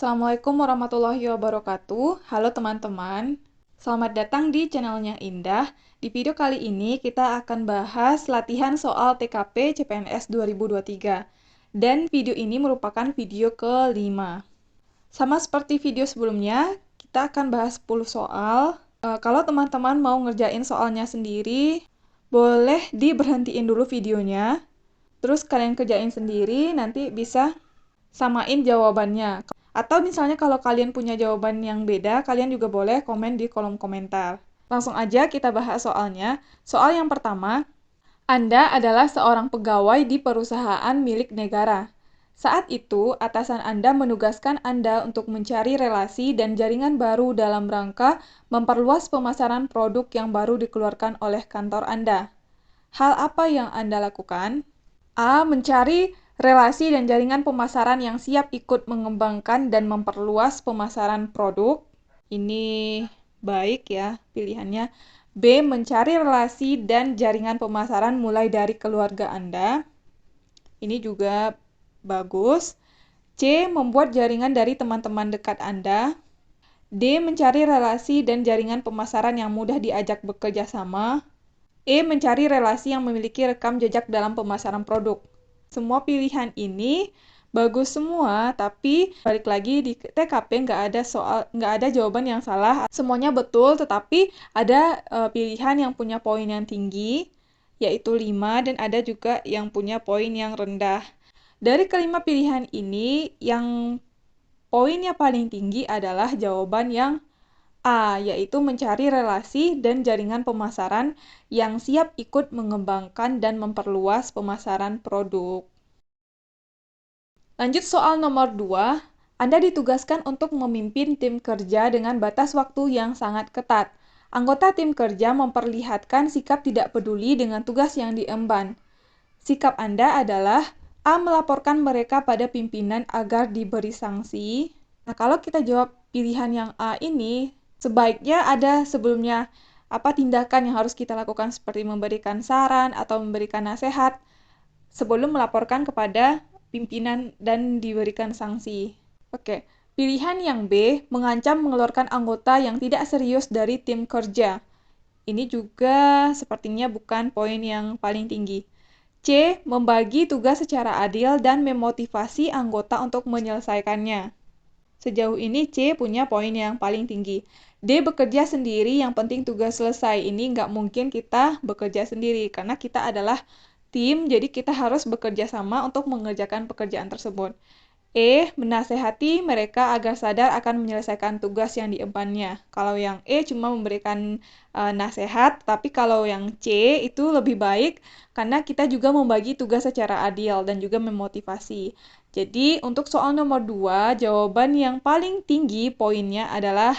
Assalamualaikum warahmatullahi wabarakatuh. Halo teman-teman. Selamat datang di channelnya Indah. Di video kali ini kita akan bahas latihan soal TKP CPNS 2023. Dan video ini merupakan video ke-5. Sama seperti video sebelumnya, kita akan bahas 10 soal. Kalau teman-teman mau ngerjain soalnya sendiri, boleh diberhentiin dulu videonya. Terus kalian kerjain sendiri, nanti bisa samain jawabannya. Atau misalnya kalau kalian punya jawaban yang beda, kalian juga boleh komen di kolom komentar. Langsung aja kita bahas soalnya. Soal yang pertama, Anda adalah seorang pegawai di perusahaan milik negara. Saat itu, atasan Anda menugaskan Anda untuk mencari relasi dan jaringan baru dalam rangka memperluas pemasaran produk yang baru dikeluarkan oleh kantor Anda. Hal apa yang Anda lakukan? A. Mencari relasi dan jaringan pemasaran yang siap ikut mengembangkan dan memperluas pemasaran produk. Ini baik ya pilihannya. B. Mencari relasi dan jaringan pemasaran mulai dari keluarga Anda. Ini juga bagus. C. Membuat jaringan dari teman-teman dekat Anda. D. Mencari relasi dan jaringan pemasaran yang mudah diajak bekerja sama. E. Mencari relasi yang memiliki rekam jejak dalam pemasaran produk. Semua pilihan ini bagus semua, tapi balik lagi di TKP nggak ada jawaban yang salah. Semuanya betul, tetapi ada pilihan yang punya poin yang tinggi, yaitu 5, dan ada juga yang punya poin yang rendah. Dari kelima pilihan ini, yang poinnya paling tinggi adalah jawaban yang A, yaitu mencari relasi dan jaringan pemasaran yang siap ikut mengembangkan dan memperluas pemasaran produk. Lanjut soal nomor 2, Anda ditugaskan untuk memimpin tim kerja dengan batas waktu yang sangat ketat. Anggota tim kerja memperlihatkan sikap tidak peduli dengan tugas yang diemban. Sikap Anda adalah A. Melaporkan mereka pada pimpinan agar diberi sanksi. Nah, kalau kita jawab pilihan yang A ini, sebaiknya ada sebelumnya tindakan yang harus kita lakukan seperti memberikan saran atau memberikan nasihat sebelum melaporkan kepada pimpinan dan diberikan sanksi. Oke, pilihan yang B, mengancam mengeluarkan anggota yang tidak serius dari tim kerja. Ini juga sepertinya bukan poin yang paling tinggi. C. Membagi tugas secara adil dan memotivasi anggota untuk menyelesaikannya. Sejauh ini C punya poin yang paling tinggi. D. Bekerja sendiri, yang penting tugas selesai. Ini nggak mungkin kita bekerja sendiri, karena kita adalah tim, jadi kita harus bekerja sama untuk mengerjakan pekerjaan tersebut. E. Menasehati mereka agar sadar akan menyelesaikan tugas yang diembannya. Kalau yang E cuma memberikan nasihat, tapi kalau yang C itu lebih baik karena kita juga membagi tugas secara adil dan juga memotivasi. Jadi untuk soal nomor 2, jawaban yang paling tinggi poinnya adalah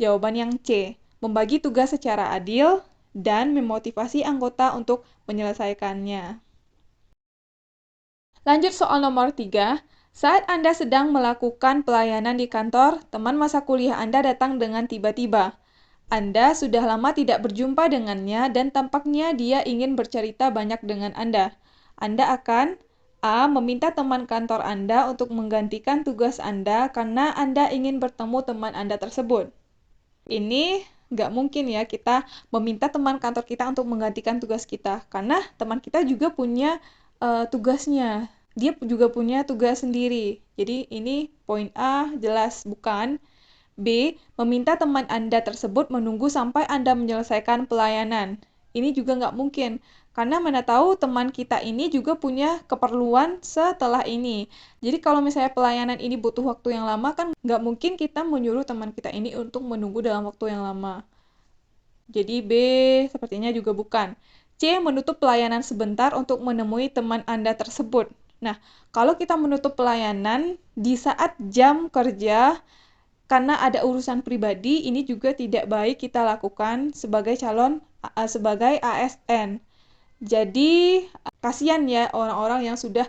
jawaban yang C. Membagi tugas secara adil dan memotivasi anggota untuk menyelesaikannya. Lanjut soal nomor 3. Saat Anda sedang melakukan pelayanan di kantor, teman masa kuliah Anda datang dengan tiba-tiba. Anda sudah lama tidak berjumpa dengannya dan tampaknya dia ingin bercerita banyak dengan Anda. Anda akan A. Meminta teman kantor Anda untuk menggantikan tugas Anda karena Anda ingin bertemu teman Anda tersebut. Ini nggak mungkin ya kita meminta teman kantor kita untuk menggantikan tugas kita, karena teman kita juga punya tugasnya. Dia juga punya tugas sendiri. Jadi ini poin A jelas bukan. B. Meminta teman Anda tersebut menunggu sampai Anda menyelesaikan pelayanan. Ini juga nggak mungkin, karena mana tahu teman kita ini juga punya keperluan setelah ini. Jadi kalau misalnya pelayanan ini butuh waktu yang lama, kan nggak mungkin kita menyuruh teman kita ini untuk menunggu dalam waktu yang lama. Jadi B sepertinya juga bukan. C. Menutup pelayanan sebentar untuk menemui teman Anda tersebut. Nah, kalau kita menutup pelayanan di saat jam kerja, karena ada urusan pribadi, ini juga tidak baik kita lakukan sebagai sebagai ASN. Jadi, kasihan ya orang-orang yang sudah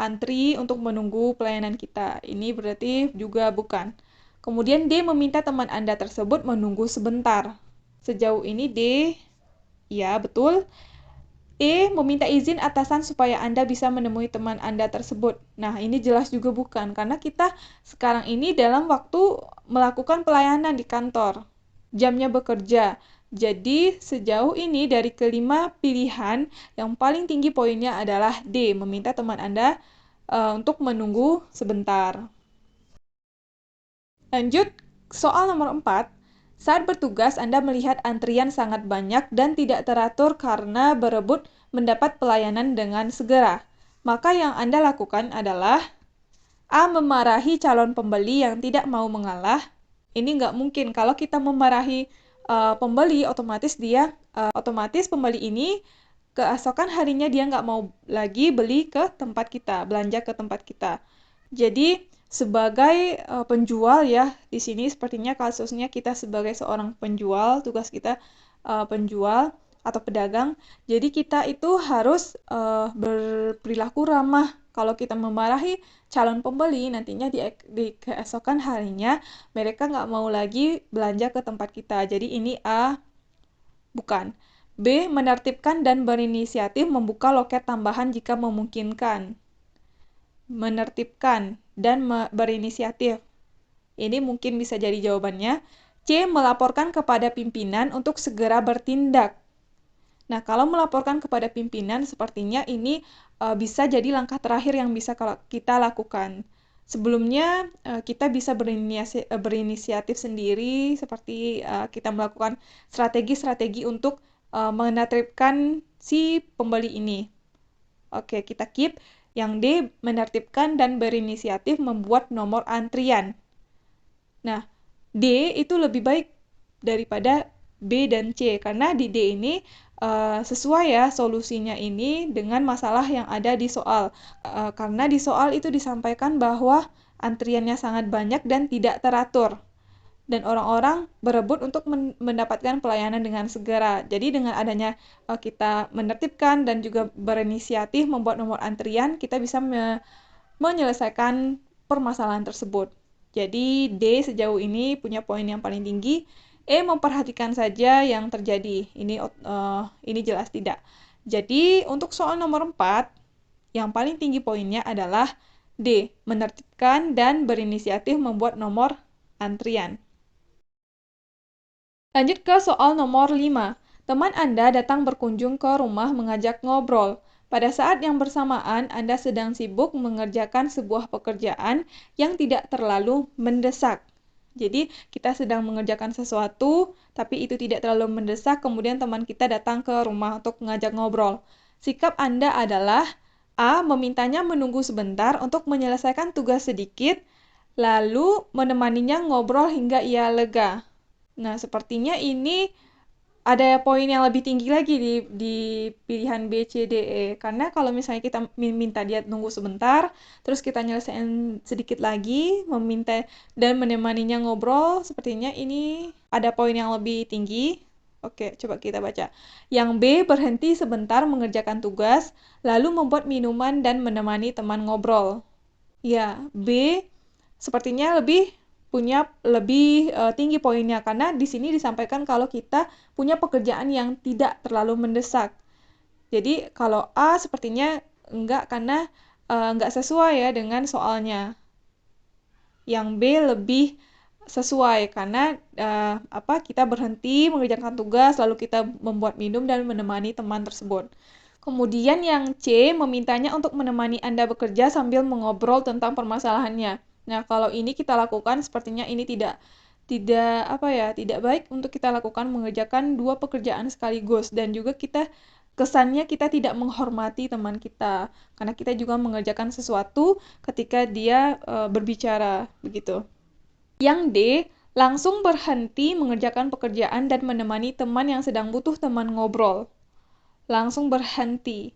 antri untuk menunggu pelayanan kita. Ini berarti juga bukan. Kemudian D. Meminta teman Anda tersebut menunggu sebentar. Sejauh ini D, ya betul. Meminta izin atasan supaya Anda bisa menemui teman Anda tersebut. Nah, ini jelas juga bukan, karena kita sekarang ini dalam waktu melakukan pelayanan di kantor. Jamnya bekerja. Jadi, sejauh ini dari kelima pilihan, yang paling tinggi poinnya adalah D, meminta teman Anda untuk menunggu sebentar. Lanjut, soal nomor 4. Saat bertugas, Anda melihat antrian sangat banyak dan tidak teratur karena berebut mendapat pelayanan dengan segera. Maka yang Anda lakukan adalah A. Memarahi calon pembeli yang tidak mau mengalah. Ini nggak mungkin. Kalau kita memarahi pembeli, otomatis pembeli ini keesokan harinya dia nggak mau lagi beli ke tempat kita, belanja ke tempat kita. Jadi sebagai penjual ya, di sini sepertinya kasusnya kita sebagai seorang penjual, tugas kita penjual atau pedagang. Jadi kita itu harus berperilaku ramah. Kalau kita memarahi calon pembeli, nantinya di keesokan harinya mereka nggak mau lagi belanja ke tempat kita. Jadi ini A, bukan. B. Menertibkan dan berinisiatif membuka loket tambahan jika memungkinkan. Menertibkan dan berinisiatif. Ini mungkin bisa jadi jawabannya. C. Melaporkan kepada pimpinan untuk segera bertindak. Nah, kalau melaporkan kepada pimpinan, sepertinya ini bisa jadi langkah terakhir yang bisa kita lakukan. Sebelumnya, kita bisa berinisiatif sendiri, seperti kita melakukan strategi-strategi untuk menertibkan si pembeli ini. Oke, kita keep. Yang D, menertibkan dan berinisiatif membuat nomor antrian. Nah, D itu lebih baik daripada B dan C, karena di D ini sesuai ya solusinya ini dengan masalah yang ada di soal. Karena di soal itu disampaikan bahwa antriannya sangat banyak dan tidak teratur. Dan orang-orang berebut untuk mendapatkan pelayanan dengan segera. Jadi dengan adanya kita menertibkan dan juga berinisiatif membuat nomor antrian, kita bisa menyelesaikan permasalahan tersebut. Jadi D sejauh ini punya poin yang paling tinggi. Memperhatikan saja yang terjadi. Ini jelas tidak. Jadi untuk soal nomor 4, yang paling tinggi poinnya adalah D, menertibkan dan berinisiatif membuat nomor antrian. Lanjut ke soal nomor 5. Teman Anda datang berkunjung ke rumah mengajak ngobrol. Pada saat yang bersamaan, Anda sedang sibuk mengerjakan sebuah pekerjaan yang tidak terlalu mendesak. Jadi, kita sedang mengerjakan sesuatu, tapi itu tidak terlalu mendesak, kemudian teman kita datang ke rumah untuk mengajak ngobrol. Sikap Anda adalah A. Memintanya menunggu sebentar untuk menyelesaikan tugas sedikit, lalu menemaninya ngobrol hingga ia lega. Nah, sepertinya ini ada poin yang lebih tinggi lagi di pilihan B, C, D, E. Karena kalau misalnya kita minta dia tunggu sebentar, terus kita nyelesain sedikit lagi, meminta dan menemaninya ngobrol, sepertinya ini ada poin yang lebih tinggi. Oke, coba kita baca. Yang B, berhenti sebentar mengerjakan tugas, lalu membuat minuman dan menemani teman ngobrol. Ya, B sepertinya punya lebih tinggi poinnya karena di sini disampaikan kalau kita punya pekerjaan yang tidak terlalu mendesak. Jadi kalau A sepertinya enggak karena enggak sesuai ya dengan soalnya. Yang B lebih sesuai karena kita berhenti mengerjakan tugas lalu kita membuat minum dan menemani teman tersebut. Kemudian yang C memintanya untuk menemani Anda bekerja sambil mengobrol tentang permasalahannya. Nah, kalau ini kita lakukan sepertinya ini tidak baik untuk kita lakukan mengerjakan dua pekerjaan sekaligus dan juga kesannya kita tidak menghormati teman kita karena kita juga mengerjakan sesuatu ketika dia berbicara begitu. Yang D, langsung berhenti mengerjakan pekerjaan dan menemani teman yang sedang butuh teman ngobrol. Langsung berhenti.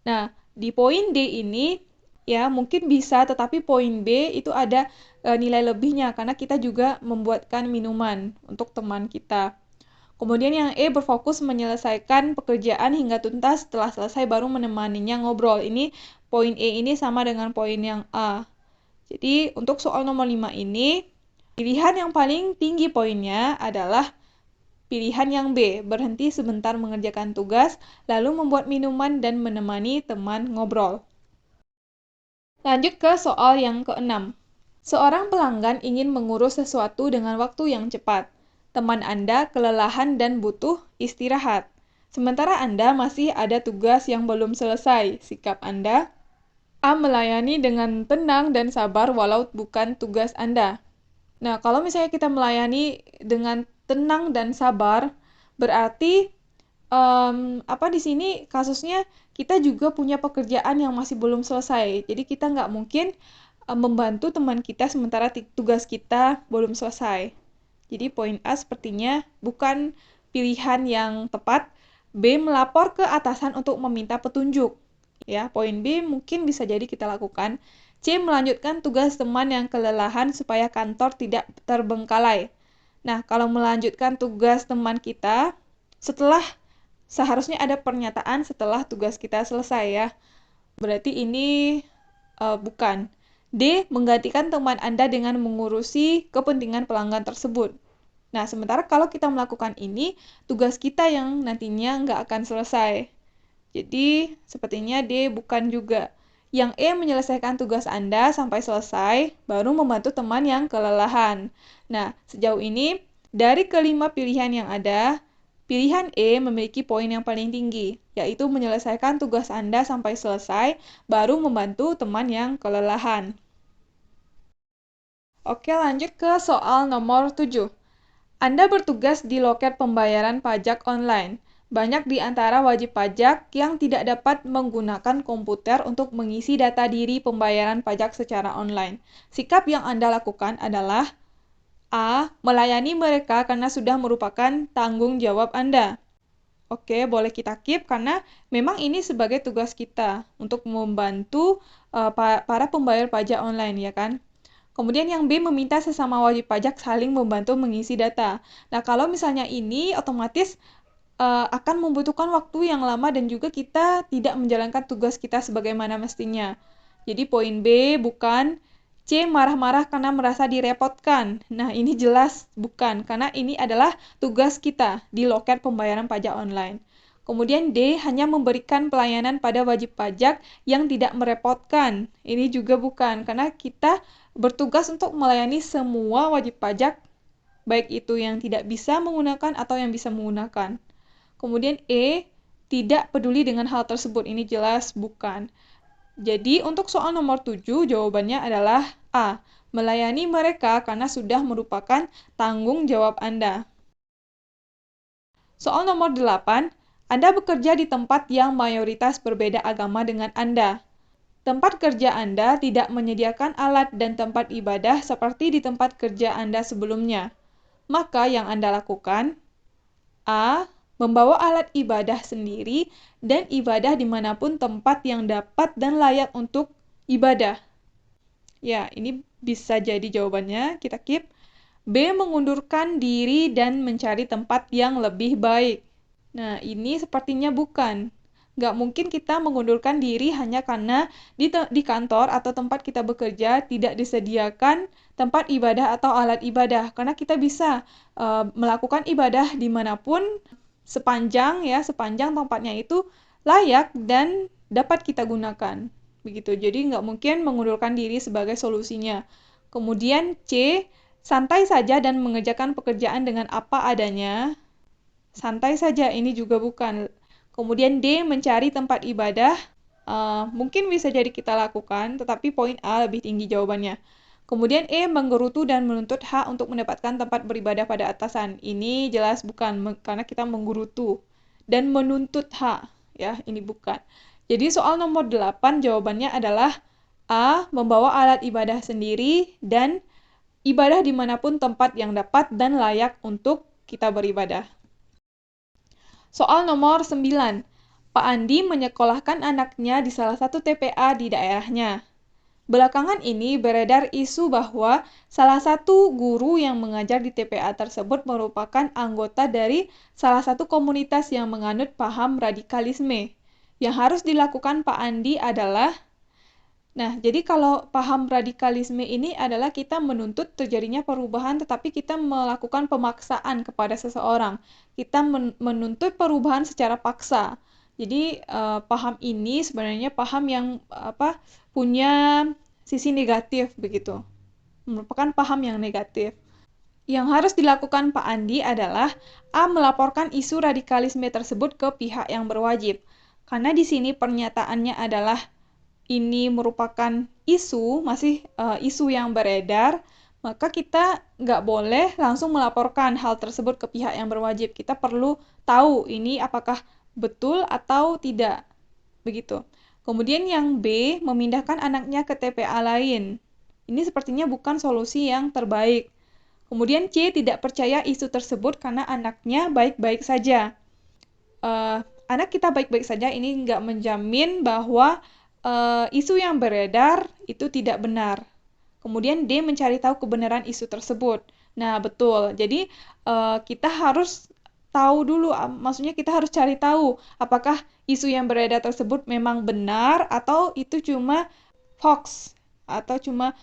Nah, di poin D ini ya mungkin bisa, tetapi poin B itu ada nilai lebihnya karena kita juga membuatkan minuman untuk teman kita. Kemudian yang E berfokus menyelesaikan pekerjaan hingga tuntas, setelah selesai baru menemaninya ngobrol. Ini poin E ini sama dengan poin yang A. Jadi untuk soal nomor 5 ini, pilihan yang paling tinggi poinnya adalah Pilihan yang B, berhenti sebentar mengerjakan tugas, lalu membuat minuman dan menemani teman ngobrol. Lanjut ke soal yang keenam. Seorang pelanggan ingin mengurus sesuatu dengan waktu yang cepat. Teman Anda kelelahan dan butuh istirahat. Sementara Anda masih ada tugas yang belum selesai. Sikap Anda: A. Melayani dengan tenang dan sabar walau bukan tugas Anda. Nah, kalau misalnya kita melayani dengan tenang dan sabar, berarti di sini kasusnya kita juga punya pekerjaan yang masih belum selesai. Jadi kita nggak mungkin membantu teman kita sementara tugas kita belum selesai. Jadi poin A sepertinya bukan pilihan yang tepat. B. Melapor ke atasan untuk meminta petunjuk. Ya, poin B mungkin bisa jadi kita lakukan. C. Melanjutkan tugas teman yang kelelahan supaya kantor tidak terbengkalai. Nah, kalau melanjutkan tugas teman kita, seharusnya ada pernyataan setelah tugas kita selesai ya. Berarti ini bukan. D. Menggantikan teman Anda dengan mengurusi kepentingan pelanggan tersebut. Nah, sementara kalau kita melakukan ini, tugas kita yang nantinya nggak akan selesai. Jadi, sepertinya D bukan juga. Yang E, menyelesaikan tugas Anda sampai selesai, baru membantu teman yang kelelahan. Nah, sejauh ini, dari kelima pilihan yang ada, pilihan E memiliki poin yang paling tinggi, yaitu menyelesaikan tugas Anda sampai selesai, baru membantu teman yang kelelahan. Oke, lanjut ke soal nomor 7. Anda bertugas di loket pembayaran pajak online. Banyak di antara wajib pajak yang tidak dapat menggunakan komputer untuk mengisi data diri pembayaran pajak secara online. Sikap yang Anda lakukan adalah: A. Melayani mereka karena sudah merupakan tanggung jawab Anda. Oke, boleh kita keep karena memang ini sebagai tugas kita untuk membantu para pembayar pajak online, ya kan? Kemudian yang B, meminta sesama wajib pajak saling membantu mengisi data. Nah, kalau misalnya ini otomatis akan membutuhkan waktu yang lama dan juga kita tidak menjalankan tugas kita sebagaimana mestinya. Jadi poin B bukan. C. Marah-marah karena merasa direpotkan. Nah, ini jelas bukan, karena ini adalah tugas kita di loket pembayaran pajak online. Kemudian D. Hanya memberikan pelayanan pada wajib pajak yang tidak merepotkan. Ini juga bukan, karena kita bertugas untuk melayani semua wajib pajak, baik itu yang tidak bisa menggunakan atau yang bisa menggunakan. Kemudian E. Tidak peduli dengan hal tersebut. Ini jelas bukan. Jadi, untuk soal nomor 7, jawabannya adalah A. Melayani mereka karena sudah merupakan tanggung jawab Anda. Soal nomor 8, Anda bekerja di tempat yang mayoritas berbeda agama dengan Anda. Tempat kerja Anda tidak menyediakan alat dan tempat ibadah seperti di tempat kerja Anda sebelumnya. Maka yang Anda lakukan: A. Membawa alat ibadah sendiri dan ibadah dimanapun tempat yang dapat dan layak untuk ibadah. Ya, ini bisa jadi jawabannya, kita keep. B. Mengundurkan diri dan mencari tempat yang lebih baik. Nah, ini sepertinya bukan. Nggak mungkin kita mengundurkan diri hanya karena di kantor atau tempat kita bekerja tidak disediakan tempat ibadah atau alat ibadah. Karena kita bisa melakukan ibadah dimanapun sepanjang tempatnya itu layak dan dapat kita gunakan. Begitu. Jadi nggak mungkin mengundurkan diri sebagai solusinya. Kemudian C. Santai saja dan mengerjakan pekerjaan dengan apa adanya. Santai saja, ini juga bukan. Kemudian D. Mencari tempat ibadah. Mungkin bisa jadi kita lakukan, tetapi poin A lebih tinggi jawabannya. Kemudian E. Menggerutu dan menuntut hak untuk mendapatkan tempat beribadah pada atasan. Ini jelas bukan, karena kita menggerutu dan menuntut hak. Ya, ini bukan. Jadi soal nomor 8 jawabannya adalah A. Membawa alat ibadah sendiri dan ibadah dimanapun tempat yang dapat dan layak untuk kita beribadah. Soal nomor 9. Pak Andi menyekolahkan anaknya di salah satu TPA di daerahnya. Belakangan ini beredar isu bahwa salah satu guru yang mengajar di TPA tersebut merupakan anggota dari salah satu komunitas yang menganut paham radikalisme. Yang harus dilakukan Pak Andi adalah: Nah, jadi kalau paham radikalisme ini adalah kita menuntut terjadinya perubahan, tetapi kita melakukan pemaksaan kepada seseorang. Kita menuntut perubahan secara paksa. Jadi, paham ini sebenarnya paham yang punya sisi negatif begitu. Merupakan paham yang negatif. Yang harus dilakukan Pak Andi adalah melaporkan isu radikalisme tersebut ke pihak yang berwajib. Karena di sini pernyataannya adalah ini merupakan isu yang beredar, maka kita nggak boleh langsung melaporkan hal tersebut ke pihak yang berwajib. Kita perlu tahu ini apakah betul atau tidak. Begitu. Kemudian yang B, memindahkan anaknya ke TPA lain. Ini sepertinya bukan solusi yang terbaik. Kemudian C, tidak percaya isu tersebut karena anaknya baik-baik saja. Anak kita baik-baik saja ini nggak menjamin bahwa isu yang beredar itu tidak benar. Kemudian D, mencari tahu kebenaran isu tersebut. Nah, betul. Jadi, kita harus tahu dulu, maksudnya kita harus cari tahu apakah isu yang beredar tersebut memang benar atau itu cuma hoax atau cuma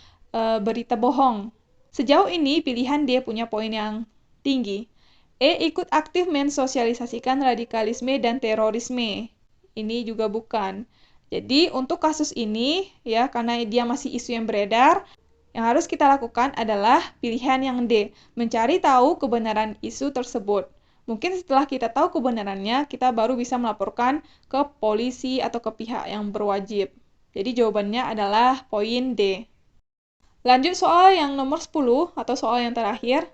berita bohong. Sejauh ini pilihan D punya poin yang tinggi. E, ikut aktif mensosialisasikan radikalisme dan terorisme. Ini juga bukan. Jadi untuk kasus ini ya karena dia masih isu yang beredar, yang harus kita lakukan adalah pilihan yang D, mencari tahu kebenaran isu tersebut. Mungkin setelah kita tahu kebenarannya, kita baru bisa melaporkan ke polisi atau ke pihak yang berwajib. Jadi jawabannya adalah poin D. Lanjut soal yang nomor 10 atau soal yang terakhir.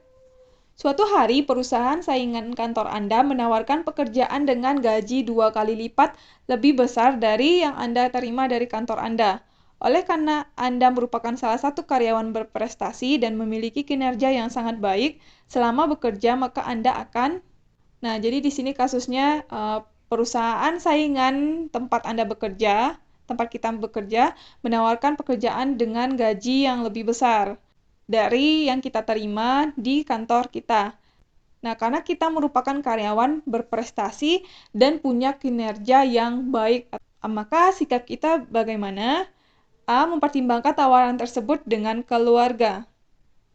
Suatu hari, perusahaan saingan kantor Anda menawarkan pekerjaan dengan gaji 2 kali lipat lebih besar dari yang Anda terima dari kantor Anda. Oleh karena Anda merupakan salah satu karyawan berprestasi dan memiliki kinerja yang sangat baik selama bekerja, maka Anda akan... Nah, jadi di sini kasusnya perusahaan saingan tempat Anda bekerja, tempat kita bekerja, menawarkan pekerjaan dengan gaji yang lebih besar dari yang kita terima di kantor kita. Nah, karena kita merupakan karyawan berprestasi dan punya kinerja yang baik, maka sikap kita bagaimana? A, mempertimbangkan tawaran tersebut dengan keluarga.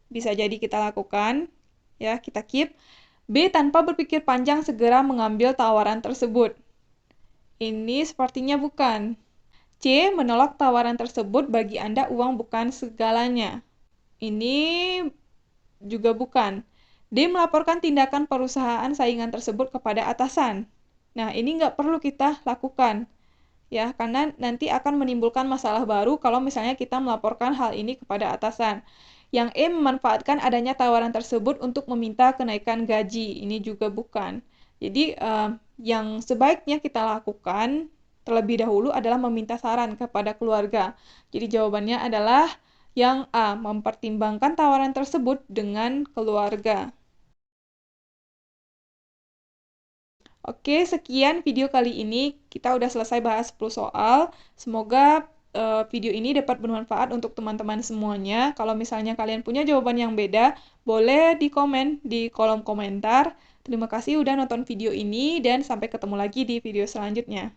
Bisa jadi kita lakukan, ya, kita keep. B, tanpa berpikir panjang segera mengambil tawaran tersebut. Ini sepertinya bukan. C, menolak tawaran tersebut bagi Anda uang bukan segalanya. Ini juga bukan. D, melaporkan tindakan perusahaan saingan tersebut kepada atasan. Nah, ini nggak perlu kita lakukan, ya, karena nanti akan menimbulkan masalah baru kalau misalnya kita melaporkan hal ini kepada atasan. Yang E, memanfaatkan adanya tawaran tersebut untuk meminta kenaikan gaji. Ini juga bukan. Jadi, yang sebaiknya kita lakukan terlebih dahulu adalah meminta saran kepada keluarga. Jadi, jawabannya adalah yang A, mempertimbangkan tawaran tersebut dengan keluarga. Oke, sekian video kali ini. Kita udah selesai bahas 10 soal. Semoga video ini dapat bermanfaat untuk teman-teman semuanya. Kalau misalnya kalian punya jawaban yang beda, boleh di komen di kolom komentar. Terima kasih udah nonton video ini dan sampai ketemu lagi di video selanjutnya.